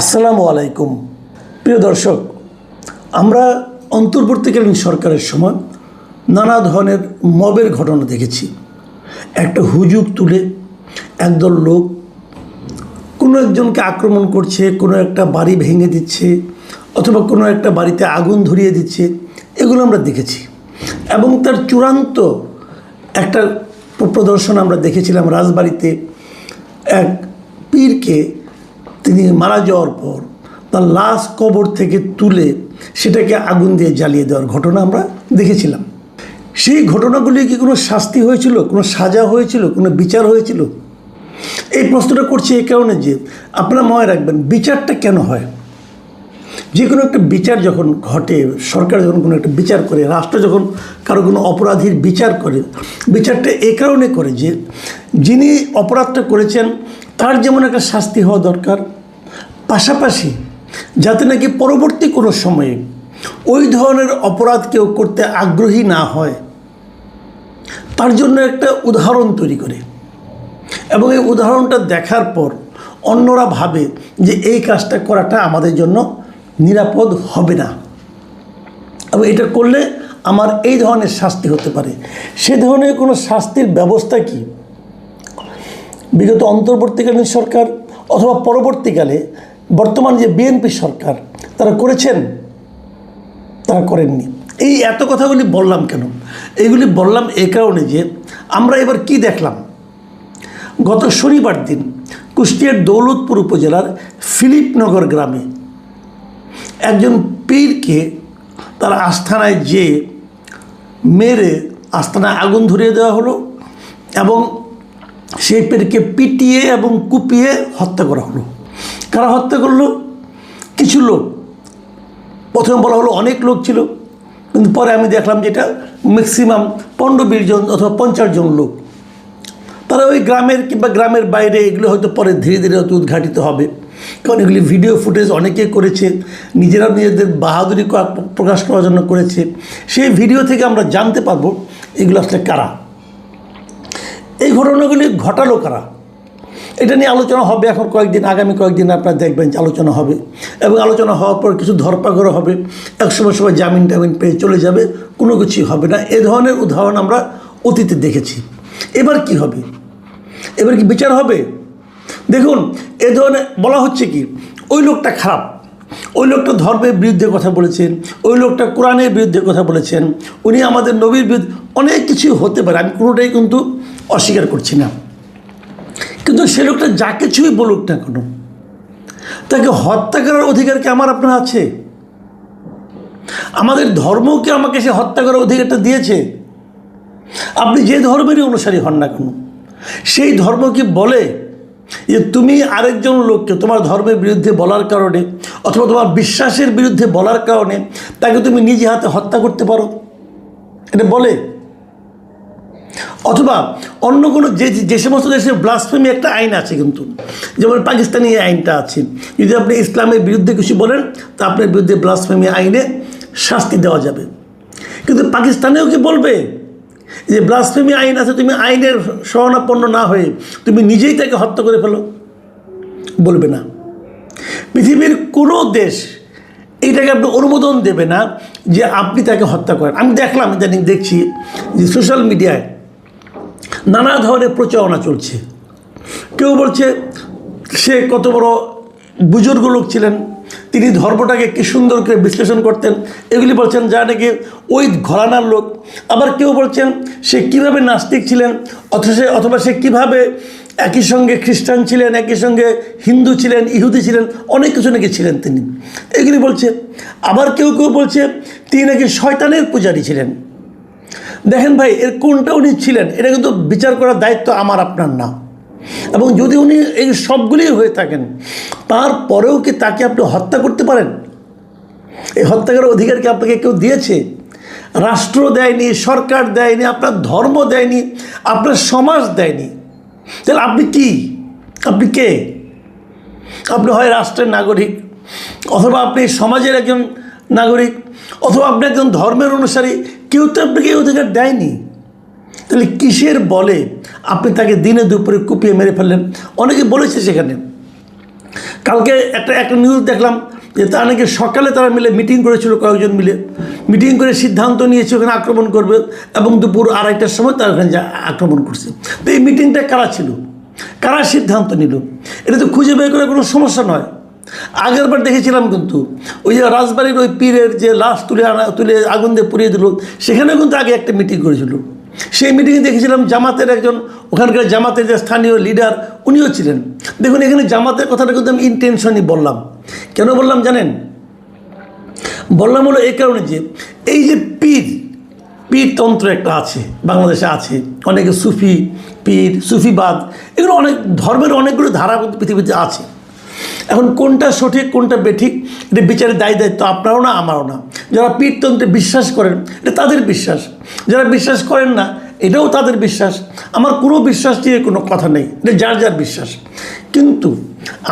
আসসালামু আলাইকুম প্রিয় দর্শক, আমরা অন্তর্বর্তীকালীন সরকারের সময় নানা ধরনের মবের ঘটনা দেখেছি। একটা হুজুগ তুলে একদল লোক কোনো একজনকে আক্রমণ করছে, কোনো একটা বাড়ি ভেঙে দিচ্ছে অথবা কোনো একটা বাড়িতে আগুন ধরিয়ে দিচ্ছে, এগুলো আমরা দেখেছি। এবং তার চূড়ান্ত একটা প্রদর্শন আমরা দেখেছিলাম রাজবাড়িতে। এক পীরকে তিনি মারা যাওয়ার পর তার লাশ কবর থেকে তুলে সেটাকে আগুন দিয়ে জ্বালিয়ে দেওয়ার ঘটনা আমরা দেখেছিলাম। সেই ঘটনাগুলি কি কোনো শাস্তি হয়েছিল, কোনো সাজা হয়েছিল, কোনো বিচার হয়েছিল? এই প্রশ্নটা করছি এই কারণে যে আপনারা মনে রাখবেন, বিচারটা কেন হয়? যে কোনো একটা বিচার যখন ঘটে, সরকার যখন কোনো একটা বিচার করে, রাষ্ট্র যখন কারো কোনো অপরাধীর বিচার করে, বিচারটা এই কারণে করে যে যিনি অপরাধটা করেছেন তার যেমন একটা শাস্তি হওয়া দরকার, পাশাপাশি যাতে নাকি পরবর্তী কোনো সময়ে ওই ধরনের অপরাধ কেউ করতে আগ্রহী না হয়, তার জন্য একটা উদাহরণ তৈরি করে। এবং এই উদাহরণটা দেখার পর অন্যরা ভাবে যে এই কাজটা করাটা আমাদের জন্য নিরাপদ হবে না, এবং এটা করলে আমার এই ধরনের শাস্তি হতে পারে। সে ধরনের কোনো শাস্তির ব্যবস্থা কি বিগত অন্তর্বর্তীকালীন সরকার অথবা পরবর্তীকালে বর্তমান যে বিএনপি সরকার তারা করেছেন? তারা করেননি। এই এত কথাগুলি বললাম কেন? এইগুলি বললাম এই কারণে যে আমরা এবার কি দেখলাম। গত শনিবার দিন কুষ্টিয়ার দৌলতপুর উপজেলার ফিলিপনগর গ্রামে একজন পীরকে তার আস্থানায় যে মেরে আস্থানায় আগুন ধরিয়ে দেওয়া হলো, এবং সেই পীরকে পিটিয়ে এবং কুপিয়ে হত্যা করা হলো। কারা হত্যা করলো? কিছু লোক। প্রথমে বলা হলো অনেক লোক ছিল, কিন্তু পরে আমি দেখলাম যেটা ম্যাক্সিমাম 15-20 জন অথবা 50 জন লোক। তারা ওই গ্রামের কিংবা গ্রামের বাইরে, এগুলো হয়তো পরে ধীরে ধীরে হয়তো উদ্ঘাটিত হবে, কারণ এগুলি ভিডিও ফুটেজ অনেকে করেছে, নিজেরা নিজেদের বাহাদুরি প্রকাশ করার জন্য করেছে। সেই ভিডিও থেকে আমরা জানতে পারবো এগুলো আসলে কারা, এই ঘটনাগুলি ঘটালো কারা। এটা নিয়ে আলোচনা হবে এখন কয়েকদিন, আগামী কয়েকদিন আপনারা দেখবেন যে আলোচনা হবে, এবং আলোচনা হওয়ার পর কিছু ধরপাকড় হবে, একসময় সবাই জামিন টামিন পেয়ে চলে যাবে, কোনো কিছুই হবে না। এ ধরনের উদাহরণ আমরা অতীতে দেখেছি। এবার কি হবে? এবার কি বিচার হবে? দেখুন, এ ধরনের বলা হচ্ছে কি ওই লোকটা খারাপ, ওই লোকটা ধর্মের বিরুদ্ধে কথা বলেছেন, ওই লোকটা কোরআনের বিরুদ্ধে কথা বলেছেন, উনি আমাদের নবীর বিরুদ্ধে, অনেক কিছুই হতে পারে, আমি কোনোটাই কিন্তু অস্বীকার করছি না। কিন্তু সে লোকটা যা কিছুই বলুক না কেন, তাকে হত্যা করার অধিকার কি আমার আপনার আছে? আমাদের ধর্ম কি আমাকে সে হত্যা করার অধিকারটা দিয়েছে? আপনি যে ধর্মেরই অনুসারী হন না কেন, সেই ধর্ম কি বলে যে তুমি আরেকজন লোককে তোমার ধর্মের বিরুদ্ধে বলার কারণে অথবা তোমার বিশ্বাসের বিরুদ্ধে বলার কারণে তাকে তুমি নিজে হাতে হত্যা করতে পারো? এটা বলে? অথবা অন্য কোনো যে সমস্ত দেশে ব্লাসফেমি একটা আইন আছে, কিন্তু যেমন পাকিস্তানি এই আইনটা আছে, যদি আপনি ইসলামের বিরুদ্ধে কিছু বলেন তা আপনার বিরুদ্ধে ব্লাসফেমি আইনে শাস্তি দেওয়া যাবে। কিন্তু পাকিস্তানেও কি বলবে যে ব্লাসফেমি আইন আছে, তুমি আইনের শরণাপন্ন না হয়ে তুমি নিজেই তাকে হত্যা করে ফেলো? বলবে না। পৃথিবীর কোনো দেশ এইটাকে আপনি অনুমোদন দেবে না যে আপনি তাকে হত্যা করেন। আমি দেখলাম, ইদানিং দেখছি যে সোশ্যাল মিডিয়ায় নানা ধরনের প্রচারণা চলছে। কেউ বলছে সে কত বড় বুজুর্গ লোক ছিলেন, তিনি ধর্মটাকে কি সুন্দর করে বিশ্লেষণ করতেন, এগুলি বলছেন যা নাকি ওই ঘরানার লোক। আবার কেউ বলছেন সে কীভাবে নাস্তিক ছিলেন, অথবা সে কীভাবে একই সঙ্গে খ্রিস্টান ছিলেন, একই সঙ্গে হিন্দু ছিলেন, ইহুদি ছিলেন, অনেক কিছু নাকি ছিলেন তিনি, এগুলি বলছে। আবার কেউ কেউ বলছে তিনি নাকি শয়তানের পূজারী ছিলেন। দেখেন ভাই, এর কোনটা উনি ছিলেন এটা কিন্তু বিচার করার দায়িত্ব আমার আপনার না। এবং যদি উনি এই সবগুলি হয়ে থাকেন, তারপরেও কি তাকে আপনি হত্যা করতে পারেন? এই হত্যা করার অধিকার কি আপনাকে কেউ দিয়েছে? রাষ্ট্র দেয়নি, সরকার দেয়নি, আপনার ধর্ম দেয়নি, আপনার সমাজ দেয়নি। তাহলে আপনি কি? আপনি কে? আপনি হয় রাষ্ট্রের নাগরিক, অথবা আপনি সমাজের একজন নাগরিক, অথবা আপনি একজন ধর্মের অনুসারী। কেউ তো আপনাকে এই অধিকার দেয়নি। তাহলে কিসের বলে আপনি তাকে দিনে দুপুরে কুপিয়ে মেরে ফেললেন? অনেকে বলেছে সেখানে কালকে একটা নিউজ দেখলাম যে তারা নাকি সকালে তারা মিলে মিটিং করেছিল, কয়েকজন মিলে মিটিং করে সিদ্ধান্ত নিয়েছে ওখানে আক্রমণ করবে, এবং দুপুর 2:30টার সময় তারা ওখানে আক্রমণ করছে। তো এই মিটিংটা কারা ছিল, কারা সিদ্ধান্ত নিল, এটা তো খুঁজে বের করে কোনো সমস্যা নয়। আগের বার দেখেছিলাম কিন্তু ওই যে রাজবাড়ির ওই পীরের যে লাশ তুলে আগুন দিয়ে পুড়িয়ে দিল, সেখানেও কিন্তু আগে একটা মিটিং করেছিল। সেই মিটিংয়ে দেখেছিলাম জামাতের একজন, ওখানকার জামাতের যে স্থানীয় লিডার উনিও ছিলেন। দেখুন এখানে জামাতের কথাটা কিন্তু আমি ইন্টেনশনই বললাম। কেন বললাম জানেন? বললাম হলো এই কারণে যে এই যে পীরতন্ত্র একটা আছে, বাংলাদেশে আছে, অনেকে সুফি পীর, সুফিবাদ, এগুলো অনেক ধর্মের অনেকগুলো ধারা পৃথিবীতে আছে। এখন কোনটা সঠিক কোনটা বেঠিক এটা বিচারের দায়িত্ব আপনারও না আমারও না। যারা পীরতন্ত্রে বিশ্বাস করেন এটা তাদের বিশ্বাস, যারা বিশ্বাস করেন না এটাও তাদের বিশ্বাস। আমার কোনো বিশ্বাস নিয়ে কোনো কথা নেই, এটা যার যার বিশ্বাস। কিন্তু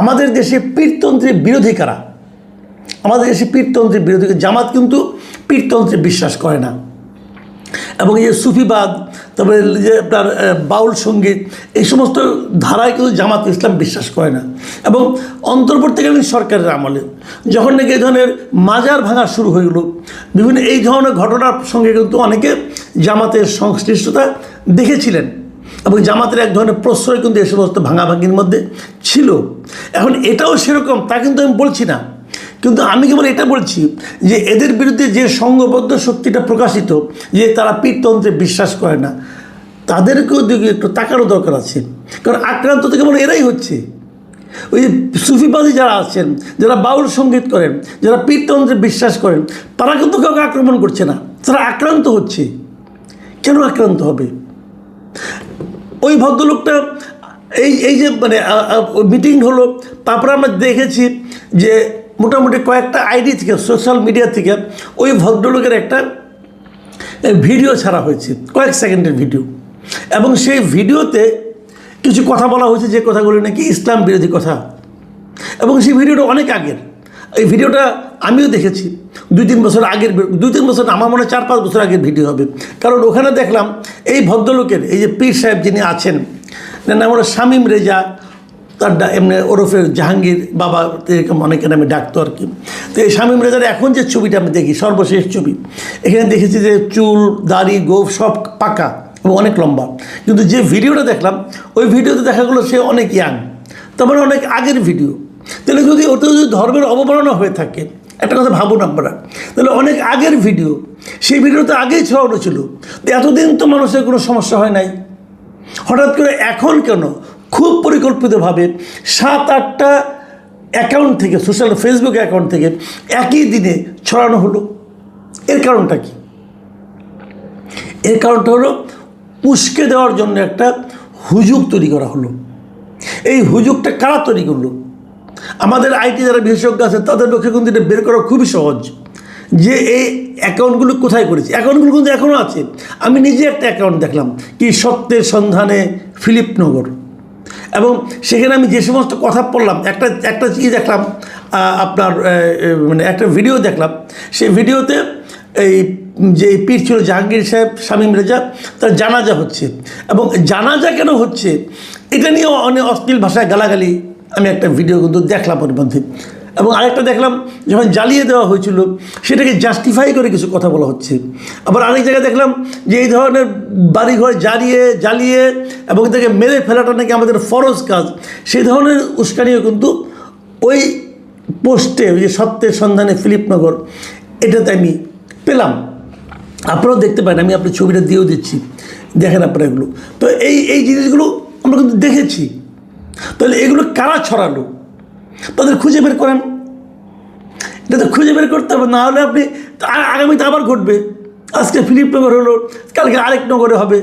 আমাদের দেশে পীরতন্ত্রের বিরোধী কারা? আমাদের দেশে পীরতন্ত্রের বিরোধী জামাত কিন্তু পীরতন্ত্রে বিশ্বাস করে না। এবং এই যে সুফিবাদ, তারপরে যে আপনার বাউল সঙ্গীত, এই সমস্ত ধারায় কিন্তু জামাত ইসলাম বিশ্বাস করে না। এবং অন্তর্বর্তীকালীন সরকারের আমলে যখন নাকি এই ধরনের মাজার ভাঙা শুরু হয়ে গেল, বিভিন্ন এই ধরনের ঘটনার সঙ্গে কিন্তু অনেকে জামাতের সংশ্লিষ্টতা দেখেছিলেন, এবং জামাতের এক ধরনের প্রশ্রয় কিন্তু এই সমস্ত ভাঙাভাঙির মধ্যে ছিল। এখন এটাও সেরকম তা কিন্তু আমি বলছি না, কিন্তু আমি কেবল এটা বলছি যে এদের বিরুদ্ধে যে সংঘবদ্ধ শক্তিটা প্রকাশিত, যে তারা পীরতন্ত্রে বিশ্বাস করে না, তাদেরকেও দিকে একটু তাকানো দরকার আছে। কারণ আক্রান্ত তো কেবল এরাই হচ্ছে। ওই যে সুফিবাদী যারা আছেন, যারা বাউল সঙ্গীত করেন, যারা পীরতন্ত্রে বিশ্বাস করেন, তারা কিন্তু কাউকে আক্রমণ করছে না, তারা আক্রান্ত হচ্ছে। কেন আক্রান্ত হবে? ওই ভদ্রলোকটা এই যে মানে মিটিং হলো, তারপরে আমরা দেখেছি যে মোটামুটি কয়েকটা আইডি থেকে, সোশ্যাল মিডিয়া থেকে ওই ভদ্রলোকের একটা ভিডিও ছাড়া হয়েছে, কয়েক সেকেন্ডের ভিডিও। এবং সেই ভিডিওতে কিছু কথা বলা হয়েছে যে কথাগুলো নাকি ইসলাম বিরোধী কথা। এবং সেই ভিডিওটা অনেক আগের, এই ভিডিওটা আমিও দেখেছি 2-3 বছর আগের, 2-3 বছর আমার মনে হয় 4-5 বছর আগের ভিডিও হবে। কারণ ওখানে দেখলাম এই ভদ্রলোকের, এই যে পীর সাহেব যিনি আছেন, নাম হলো শামীম রেজা, তার এমনি ওরফে জাহাঙ্গীর বাবা, এরকম অনেকের নামে ডাকতো আর কি। তো এই শামীম রেজার এখন যে ছবিটা আমি দেখি, সর্বশেষ ছবি, এখানে দেখেছি যে চুল দাড়ি গোঁফ সব পাকা এবং অনেক লম্বা। কিন্তু যে ভিডিওটা দেখলাম ওই ভিডিওতে দেখা গেলো সে অনেক ইয়াং, তার মানে অনেক আগের ভিডিও। তাহলে যদি ওটা যদি ধর্মের অবমাননা হয়ে থাকে, একটা কথা ভাবুন আপনারা, তাহলে অনেক আগের ভিডিও, সেই ভিডিওতে আগেই ছড়ানো ছিল, তো এতদিন তো মানুষের কোনো সমস্যা হয় নাই, হঠাৎ করে এখন কেন খুব পরিকল্পিতভাবে 7-8টা অ্যাকাউন্ট থেকে, সোশ্যাল ফেসবুক অ্যাকাউন্ট থেকে একই দিনে ছড়ানো হলো? এর কারণটা কি? এর কারণটা হলো উস্কে দেওয়ার জন্য একটা হুজুগ তৈরি করা হলো। এই হুজুগটা কারা তৈরি করলো? আমাদের আইটি যারা বিশেষজ্ঞ আছে তাদের পক্ষে কিন্তু এটা বের করা খুবই সহজ, যে এই অ্যাকাউন্টগুলো কোথায় করেছে। অ্যাকাউন্টগুলো কিন্তু এখনও আছে। আমি নিজে একটা অ্যাকাউন্ট দেখলাম, কি সত্যের সন্ধানে ফিলিপনগর, এবং সেখানে আমি যে সমস্ত কথা পড়লাম, একটা চিজ দেখলাম, আপনার মানে একটা ভিডিও দেখলাম, সেই ভিডিওতে এই যে পীর ছিল জাহাঙ্গীর সাহেব শামীম রেজা, তার জানাজা হচ্ছে, এবং জানাজা কেন হচ্ছে এটা নিয়েও অনেক অশ্লীল ভাষায় গালাগালি আমি একটা ভিডিও কিন্তু দেখলাম ওর মধ্যে। এবং আরেকটা দেখলাম যখন জ্বালিয়ে দেওয়া হয়েছিল সেটাকে জাস্টিফাই করে কিছু কথা বলা হচ্ছে। আবার আরেক জায়গায় দেখলাম যে এই ধরনের বাড়িঘর জ্বালিয়ে এবং তাকে মেরে ফেলাটা নাকি আমাদের ফরজ কাজ, সেই ধরনের উস্কানিও কিন্তু ওই পোস্টে, ওই যে সত্যের সন্ধানে ফিলিপনগর, এটাতে আমি পেলাম। আপনারাও দেখতে পারেন, আমি আপনার ছবিটা দিয়েও দিচ্ছি, দেখেন আপনারা এগুলো। তো এই জিনিসগুলো আমরা কিন্তু দেখেছি। তাহলে এগুলো কারা ছড়ালো তাদের খুঁজে বের করেন, এটা তো খুঁজে বের করতে হবে, না হলে আপনি আগামীতে আবার ঘটবে। আজকে ফিলিপনগর হলো, কালকে আরেক নগরে হবে,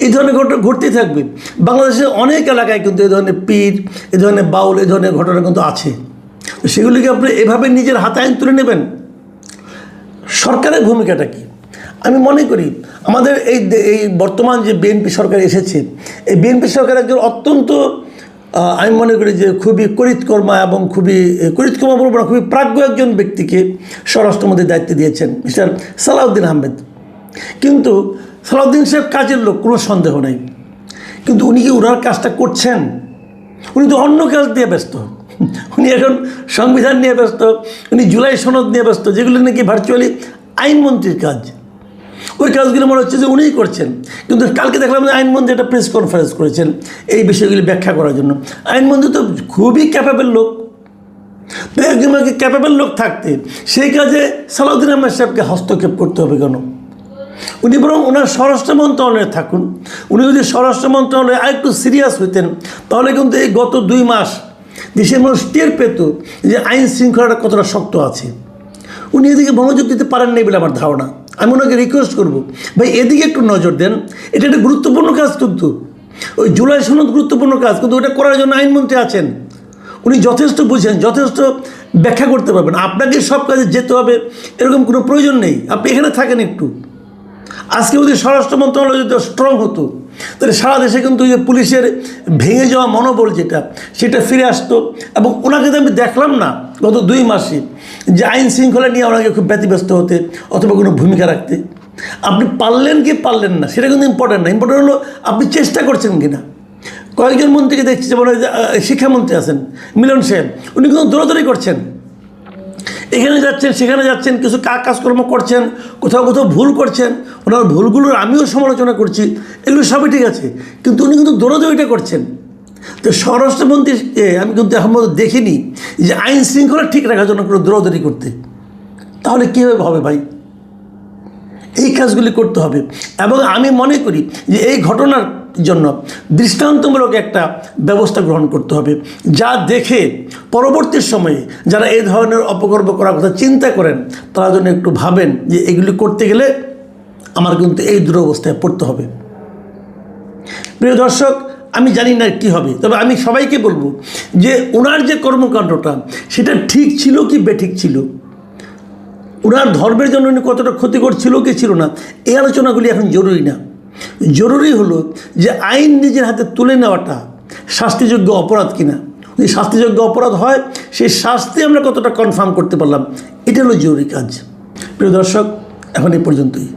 এই ধরনের ঘটনা ঘটতেই থাকবে। বাংলাদেশের অনেক এলাকায় কিন্তু এই ধরনের পীর, এই ধরনের বাউল, এই ধরনের ঘটনা কিন্তু আছে। সেগুলিকে আপনি এভাবে নিজের হাতে আইন তুলে নেবেন। সরকারের ভূমিকাটা কি? আমি মনে করি আমাদের এই বর্তমান যে বিএনপি সরকার এসেছে, এই বিএনপি সরকার একজন অত্যন্ত, আমি মনে করি যে খুবই করিতকর্মা এবং করিতকর্মা বলবো না, খুবই প্রাজ্ঞ একজন ব্যক্তিকে স্বরাষ্ট্রমন্ত্রীর দায়িত্ব দিয়েছেন, মিস্টার সালাউদ্দিন আহমেদ। কিন্তু সালাউদ্দিন সাহেব কাজের লোক, কোনো সন্দেহ নেই, কিন্তু উনি কি ওনার কাজটা করছেন? উনি তো অন্য কাজ দিয়ে ব্যস্ত। উনি এখন সংবিধান নিয়ে ব্যস্ত, উনি জুলাই সনদ নিয়ে ব্যস্ত, যেগুলো নাকি ভার্চুয়ালি আইনমন্ত্রীর কাজ। ওই কাজগুলো মনে হচ্ছে যে উনিই করছেন। কিন্তু কালকে দেখলাম যে আইনমন্ত্রী একটা প্রেস কনফারেন্স করেছেন এই বিষয়গুলি ব্যাখ্যা করার জন্য। আইনমন্ত্রী তো খুবই ক্যাপেবল লোক, তো একজন ক্যাপেবল লোক থাকতে সেই কাজে সালাউদ্দিন আহমেদ সাহেবকে হস্তক্ষেপ করতে হবে কেন? উনি বরং ওনার স্বরাষ্ট্র মন্ত্রণালয়ে থাকুন। উনি যদি স্বরাষ্ট্র মন্ত্রণালয়ে আরেকটু সিরিয়াস হইতেন তাহলে কিন্তু এই গত 2 মাস দেশের মানুষ টের পেত যে আইন শৃঙ্খলাটা কতটা শক্ত আছে। উনি এদিকে মনোযোগ দিতে পারেন নাই বলে আমার ধারণা। আমি ওনাকে রিকোয়েস্ট করব, ভাই এদিকে একটু নজর দেন, এটা একটা গুরুত্বপূর্ণ কাজ। কিন্তু ওই জুলাই সনদ গুরুত্বপূর্ণ কাজ, কিন্তু ওটা করার জন্য আইনমন্ত্রী আছেন, উনি যথেষ্ট বুঝেন, যথেষ্ট ব্যাখ্যা করতে পারবেন। আপনাকে সব কাজে যেতে হবে এরকম কোনো প্রয়োজন নেই, আপনি এখানে থাকেন একটু। আজকে যদি স্বরাষ্ট্র মন্ত্রণালয় যদি স্ট্রং হতো তাহলে সারা দেশে কিন্তু যে পুলিশের ভেঙে যাওয়া মনোবল সেটা ফিরে আসতো। এবং ওনাকে তো আমি দেখলাম না গত 2 মাসে যে আইন শৃঙ্খলা নিয়ে ওনাকে খুব ব্যতিব্যস্ত হতে অথবা কোনো ভূমিকা রাখতে। আপনি পারলেন কি পারলেন না সেটা কিন্তু ইম্পর্টেন্ট না, ইম্পর্টেন্ট হলো আপনি চেষ্টা করছেন কি না। কয়েকজন মন্ত্রীকে দেখছি, যেমন শিক্ষামন্ত্রী আছেন মিলন সাহেব, উনি কিন্তু দৌড়াদৌড়ি করছেন, এখানে যাচ্ছেন সেখানে যাচ্ছেন, কিছু কাজকর্ম করছেন, কোথাও কোথাও ভুল করছেন। ওনার ভুলগুলোর আমিও সমালোচনা করছি, এগুলো সবই ঠিক আছে, কিন্তু উনি কিন্তু দৌড়াদৌড়িটা করছেন। তো স্বরাষ্ট্রমন্ত্রীকে আমি কিন্তু এখন পর্যন্ত দেখিনি যে আইন শৃঙ্খলা ঠিক রাখার জন্য কোনো দৌড়াদৌড়ি করতে। তাহলে কীভাবে হবে ভাই? এই কাজগুলি করতে হবে। এবং আমি মনে করি যে এই ঘটনার জন্য দৃষ্টান্তমূলক একটা ব্যবস্থা গ্রহণ করতে হবে, যা দেখে পরবর্তী সময়ে যারা এই ধরনের অপকর্ম করার কথা চিন্তা করেন তারা যেন একটু ভাবেন যে এগুলি করতে গেলে আমার কিন্তু এই দুরবস্থায় পড়তে হবে। প্রিয় দর্শক, আমি জানি না কী হবে, তবে আমি সবাইকে বলবো যে ওনার যে কর্মকাণ্ডটা সেটা ঠিক ছিল কি বেঠিক ছিল, ওনার ধর্মের জন্য উনি কতটা ক্ষতিকর ছিল কি ছিল না, এই আলোচনাগুলি এখন জরুরি না। জরুরি হলো যে আইন নিজের হাতে তুলে নেওয়াটা শাস্তিযোগ্য অপরাধ কিনা। যদি শাস্তিযোগ্য অপরাধ হয় সেই শাস্তি আমরা কতটা কনফার্ম করতে পারলাম, এটা হলো জরুরি কাজ। প্রিয় দর্শক, এখন এই পর্যন্তই।